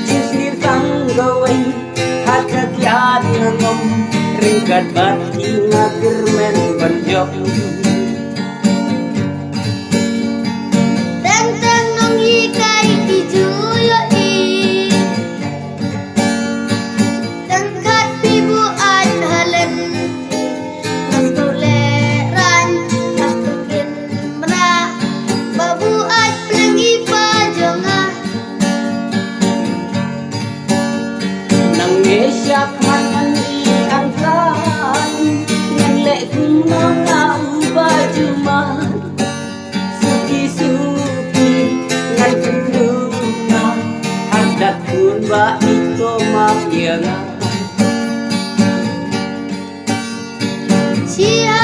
Jusir kang gaway hakakyat ngom ringkat bati ngagermen banjok. Tentang nong hikay dijuyoi tengkat pibuan halen nas toleran nas tukin mena babuat pelangi pajonga Nang ngesyak man diangkat ngelek kuno ngau bajuman suki-suki ngan kendunga hadat kun ba ito mapianga Sia